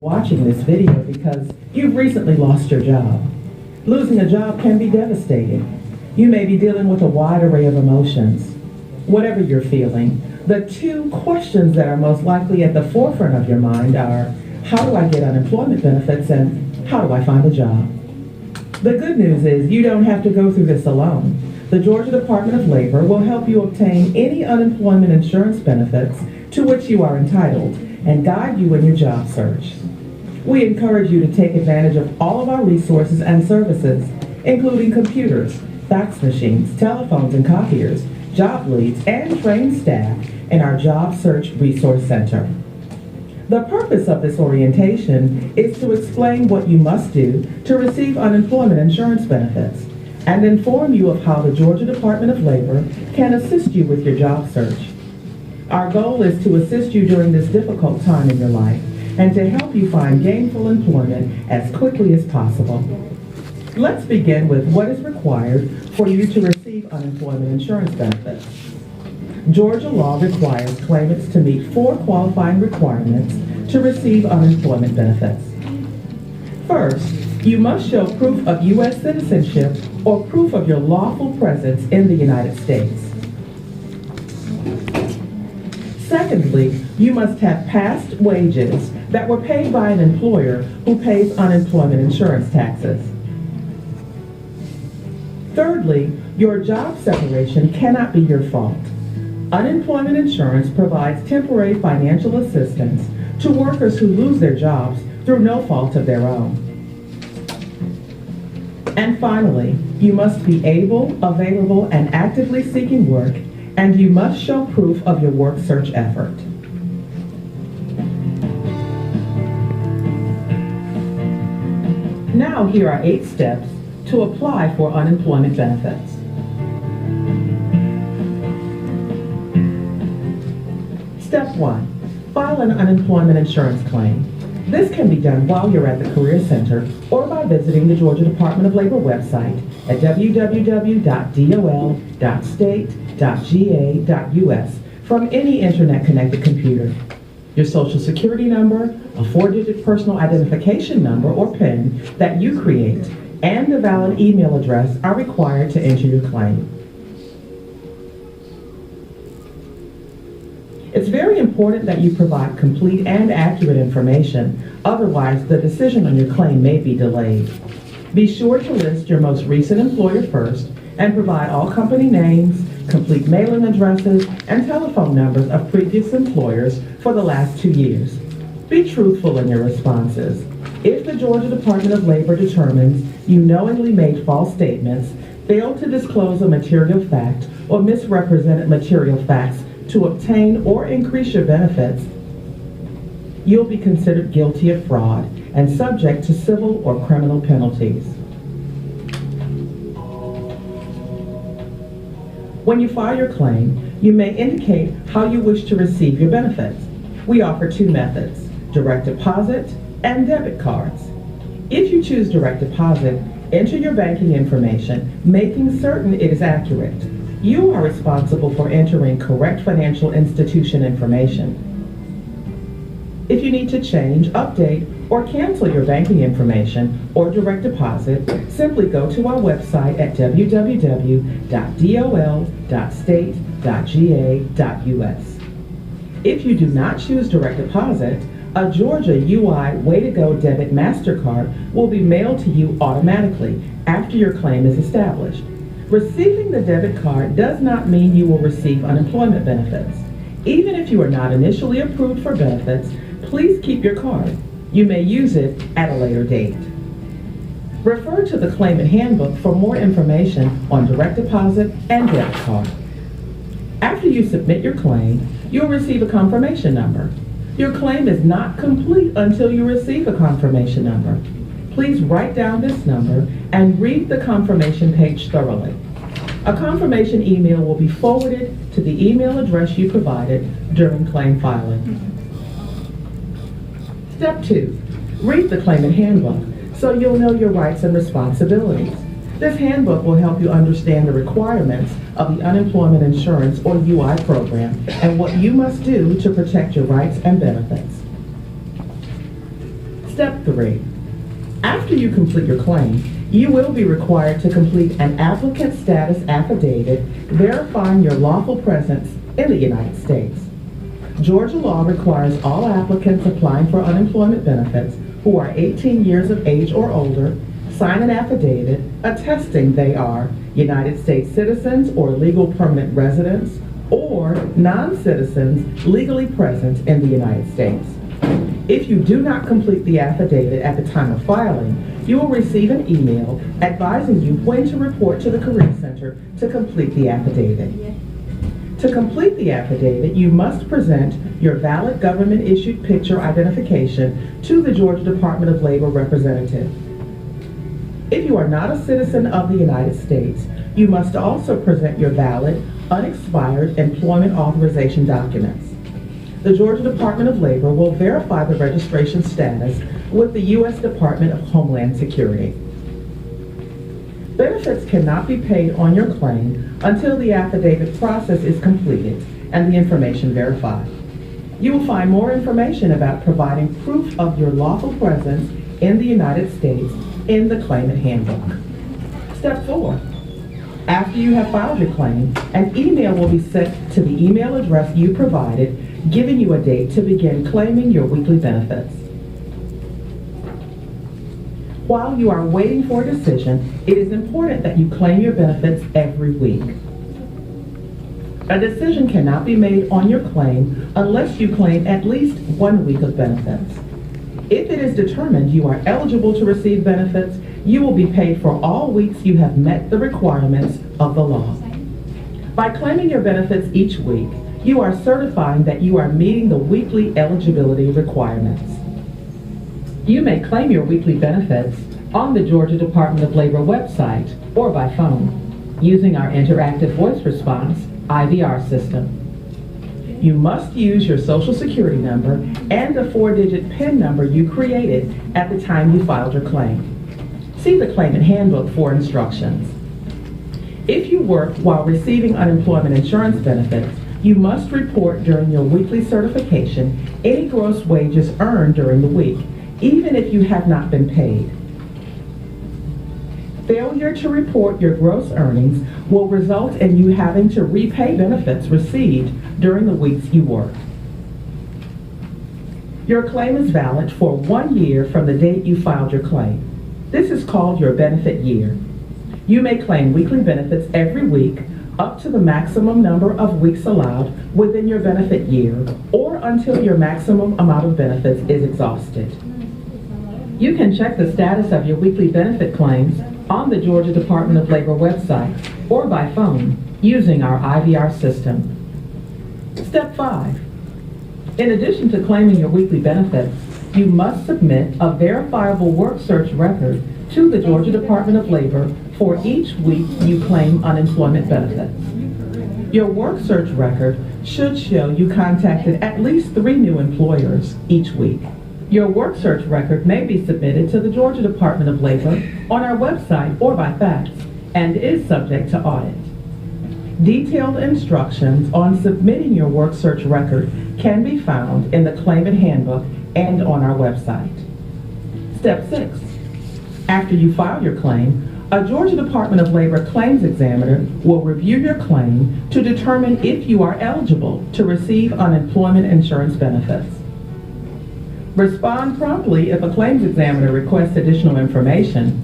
Watching this video because you've recently lost your job. Losing a job can be devastating. You may be dealing with a wide array of emotions. Whatever you're feeling, the two questions that are most likely at the forefront of your mind are, how do I get unemployment benefits and how do I find a job? The good news is you don't have to go through this alone. The Georgia Department of Labor will help you obtain any unemployment insurance benefits to which you are entitled and guide you in your job search. We encourage you to take advantage of all of our resources and services, including computers, fax machines, telephones and copiers, job leads, and trained staff in our Job Search Resource Center. The purpose of this orientation is to explain what you must do to receive unemployment insurance benefits and inform you of how the Georgia Department of Labor can assist you with your job search. Our goal is to assist you during this difficult time in your life and to help you find gainful employment as quickly as possible. Let's begin with what is required for you to receive unemployment insurance benefits. Georgia law requires claimants to meet 4 qualifying requirements to receive unemployment benefits. First, you must show proof of U.S. citizenship or proof of your lawful presence in the United States. Secondly, you must have past wages that were paid by an employer who pays unemployment insurance taxes. Thirdly, your job separation cannot be your fault. Unemployment insurance provides temporary financial assistance to workers who lose their jobs through no fault of their own. And finally, you must be able, available, and actively seeking work, and you must show proof of your work search effort. Now here are 8 steps to apply for unemployment benefits. Step 1. File an unemployment insurance claim. This can be done while you're at the Career Center or by visiting the Georgia Department of Labor website at www.dol.state.ga.us from any internet-connected computer. Your Social Security number, a 4-digit personal identification number or PIN that you create, and a valid email address are required to enter your claim. It's very important that you provide complete and accurate information, otherwise the decision on your claim may be delayed. Be sure to list your most recent employer first and provide all company names, complete mailing addresses, and telephone numbers of previous employers for the last 2 years. Be truthful in your responses. If the Georgia Department of Labor determines you knowingly made false statements, failed to disclose a material fact, or misrepresented material facts to obtain or increase your benefits, you'll be considered guilty of fraud and subject to civil or criminal penalties. When you file your claim, you may indicate how you wish to receive your benefits. We offer 2 methods, direct deposit and debit cards. If you choose direct deposit, enter your banking information, making certain it is accurate. You are responsible for entering correct financial institution information. If you need to change, update, or cancel your banking information or direct deposit, simply go to our website at www.dol.state.ga.us. If you do not choose direct deposit, a Georgia UI Way to Go debit MasterCard will be mailed to you automatically after your claim is established. Receiving the debit card does not mean you will receive unemployment benefits. Even if you are not initially approved for benefits, please keep your card. You may use it at a later date. Refer to the Claimant Handbook for more information on direct deposit and debit card. After you submit your claim, you'll receive a confirmation number. Your claim is not complete until you receive a confirmation number. Please write down this number and read the confirmation page thoroughly. A confirmation email will be forwarded to the email address you provided during claim filing. Step 2. Read the Claimant Handbook so you'll know your rights and responsibilities. This handbook will help you understand the requirements of the Unemployment Insurance or UI program and what you must do to protect your rights and benefits. Step 3. After you complete your claim, you will be required to complete an applicant status affidavit verifying your lawful presence in the United States. Georgia law requires all applicants applying for unemployment benefits who are 18 years of age or older sign an affidavit attesting they are United States citizens or legal permanent residents or non-citizens legally present in the United States. If you do not complete the affidavit at the time of filing, you will receive an email advising you when to report to the Career Center to complete the affidavit. To complete the affidavit, you must present your valid government-issued picture identification to the Georgia Department of Labor representative. If you are not a citizen of the United States, you must also present your valid, unexpired employment authorization documents. The Georgia Department of Labor will verify the registration status with the U.S. Department of Homeland Security. Benefits cannot be paid on your claim until the affidavit process is completed and the information verified. You will find more information about providing proof of your lawful presence in the United States in the Claimant Handbook. Step 4. After you have filed your claim, an email will be sent to the email address you provided, giving you a date to begin claiming your weekly benefits. While you are waiting for a decision, it is important that you claim your benefits every week. A decision cannot be made on your claim unless you claim at least 1 week of benefits. If it is determined you are eligible to receive benefits, you will be paid for all weeks you have met the requirements of the law. By claiming your benefits each week, you are certifying that you are meeting the weekly eligibility requirements. You may claim your weekly benefits on the Georgia Department of Labor website or by phone using our interactive voice response IVR system. You must use your Social Security number and a 4-digit PIN number you created at the time you filed your claim. See the Claimant Handbook for instructions. If you work while receiving unemployment insurance benefits, you must report during your weekly certification any gross wages earned during the week, even if you have not been paid. Failure to report your gross earnings will result in you having to repay benefits received during the weeks you work. Your claim is valid for 1 year from the date you filed your claim. This is called your benefit year. You may claim weekly benefits every week up to the maximum number of weeks allowed within your benefit year or until your maximum amount of benefits is exhausted. You can check the status of your weekly benefit claims on the Georgia Department of Labor website or by phone using our IVR system. Step 5. In addition to claiming your weekly benefits, you must submit a verifiable work search record to the Georgia Department of Labor for each week you claim unemployment benefits. Your work search record should show you contacted at least 3 new employers each week. Your work search record may be submitted to the Georgia Department of Labor on our website or by fax and is subject to audit. Detailed instructions on submitting your work search record can be found in the Claimant Handbook and on our website. Step 6. After you file your claim, a Georgia Department of Labor claims examiner will review your claim to determine if you are eligible to receive unemployment insurance benefits. Respond promptly if a claims examiner requests additional information.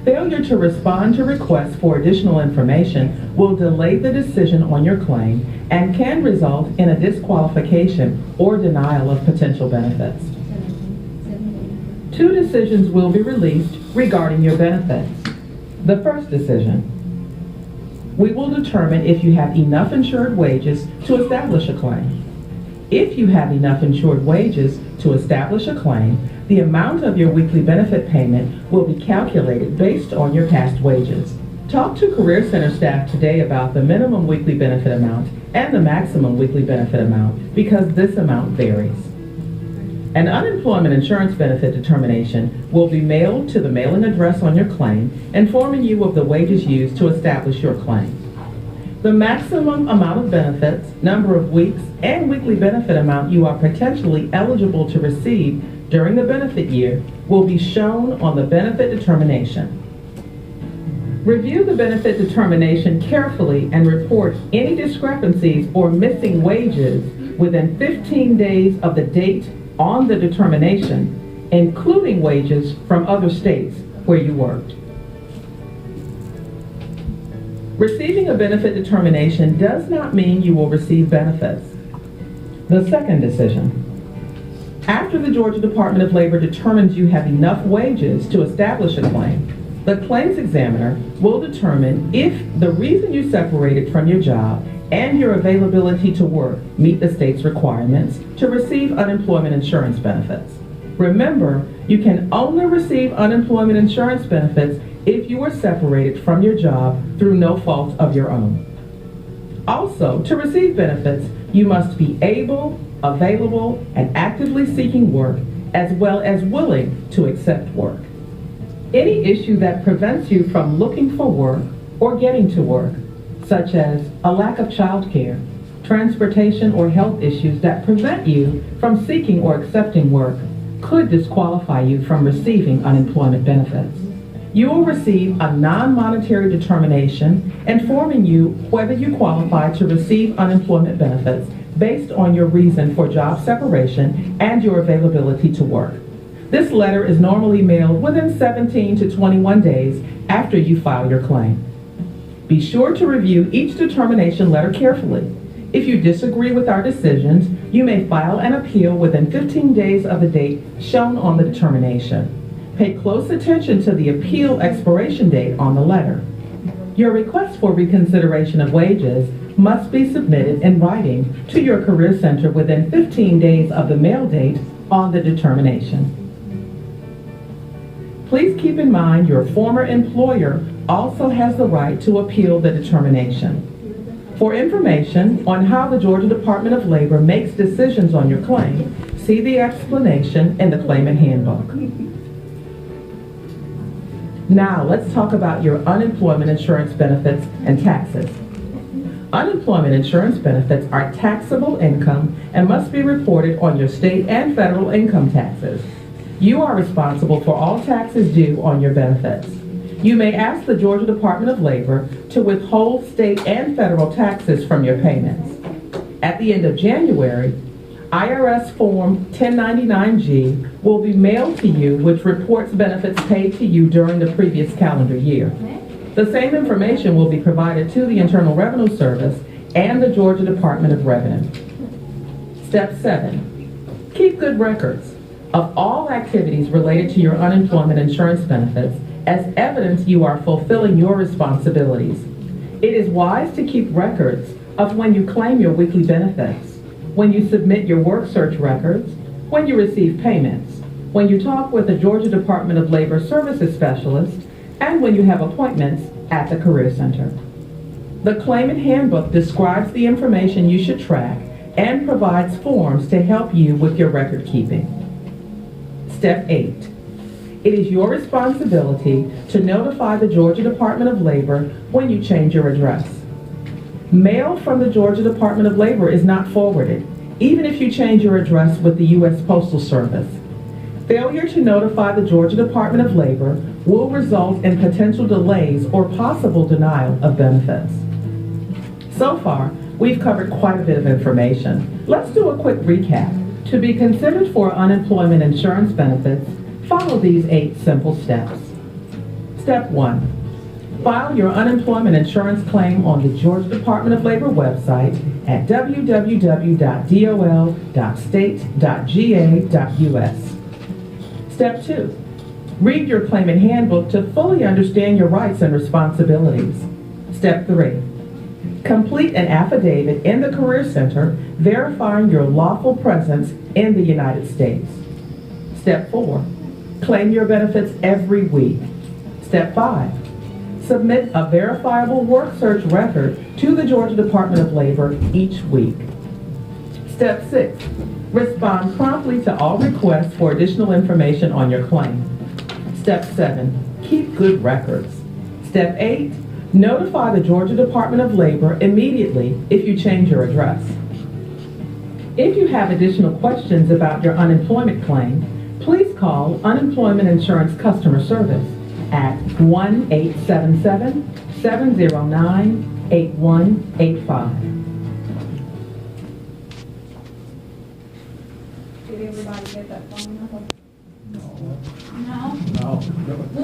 Failure to respond to requests for additional information will delay the decision on your claim and can result in a disqualification or denial of potential benefits. 2 decisions will be released regarding your benefits. The first decision: we will determine if you have enough insured wages to establish a claim. If you have enough insured wages to establish a claim, the amount of your weekly benefit payment will be calculated based on your past wages. Talk to Career Center staff today about the minimum weekly benefit amount and the maximum weekly benefit amount because this amount varies. An unemployment insurance benefit determination will be mailed to the mailing address on your claim, informing you of the wages used to establish your claim. The maximum amount of benefits, number of weeks, and weekly benefit amount you are potentially eligible to receive during the benefit year will be shown on the benefit determination. Review the benefit determination carefully and report any discrepancies or missing wages within 15 days of the date on the determination, including wages from other states where you worked. Receiving a benefit determination does not mean you will receive benefits. The second decision. After the Georgia Department of Labor determines you have enough wages to establish a claim, the claims examiner will determine if the reason you separated from your job and your availability to work meet the state's requirements to receive unemployment insurance benefits. Remember, you can only receive unemployment insurance benefits if you were separated from your job through no fault of your own. Also, to receive benefits, you must be able, available, and actively seeking work, as well as willing to accept work. Any issue that prevents you from looking for work or getting to work, such as a lack of child care, transportation, or health issues that prevent you from seeking or accepting work, could disqualify you from receiving unemployment benefits. You will receive a non-monetary determination informing you whether you qualify to receive unemployment benefits based on your reason for job separation and your availability to work. This letter is normally mailed within 17 to 21 days after you file your claim. Be sure to review each determination letter carefully. If you disagree with our decisions, you may file an appeal within 15 days of the date shown on the determination. Pay close attention to the appeal expiration date on the letter. Your request for reconsideration of wages must be submitted in writing to your Career Center within 15 days of the mail date on the determination. Please keep in mind your former employer also has the right to appeal the determination. For information on how the Georgia Department of Labor makes decisions on your claim, see the explanation in the Claimant Handbook. Now let's talk about your unemployment insurance benefits and taxes. Unemployment insurance benefits are taxable income and must be reported on your state and federal income taxes. You are responsible for all taxes due on your benefits. You may ask the Georgia Department of Labor to withhold state and federal taxes from your payments. At the end of January, IRS Form 1099-G will be mailed to you, which reports benefits paid to you during the previous calendar year. The same information will be provided to the Internal Revenue Service and the Georgia Department of Revenue. Step 7. Keep good records of all activities related to your unemployment insurance benefits as evidence you are fulfilling your responsibilities. It is wise to keep records of when you claim your weekly benefits, when you submit your work search records, when you receive payments, when you talk with the Georgia Department of Labor Services Specialist, and when you have appointments at the Career Center. The Claimant Handbook describes the information you should track and provides forms to help you with your record keeping. Step 8. It is your responsibility to notify the Georgia Department of Labor when you change your address. Mail from the Georgia Department of Labor is not forwarded, even if you change your address with the U.S. Postal Service. Failure to notify the Georgia Department of Labor will result in potential delays or possible denial of benefits. So far, we've covered quite a bit of information. Let's do a quick recap. To be considered for unemployment insurance benefits, follow these 8 simple steps. Step 1. File your unemployment insurance claim on the Georgia Department of Labor website at www.dol.state.ga.us. Step 2. Read your Claimant Handbook to fully understand your rights and responsibilities. Step 3. Complete an affidavit in the Career Center verifying your lawful presence in the United States. Step 4. Claim your benefits every week. Step 5. Submit a verifiable work search record to the Georgia Department of Labor each week. Step 6. Respond promptly to all requests for additional information on your claim. Step 7. Keep good records. Step 8. Notify the Georgia Department of Labor immediately if you change your address. If you have additional questions about your unemployment claim, please call Unemployment Insurance Customer Service at 1-877-709-8185. Did everybody get that phone number? No. No? No. We'll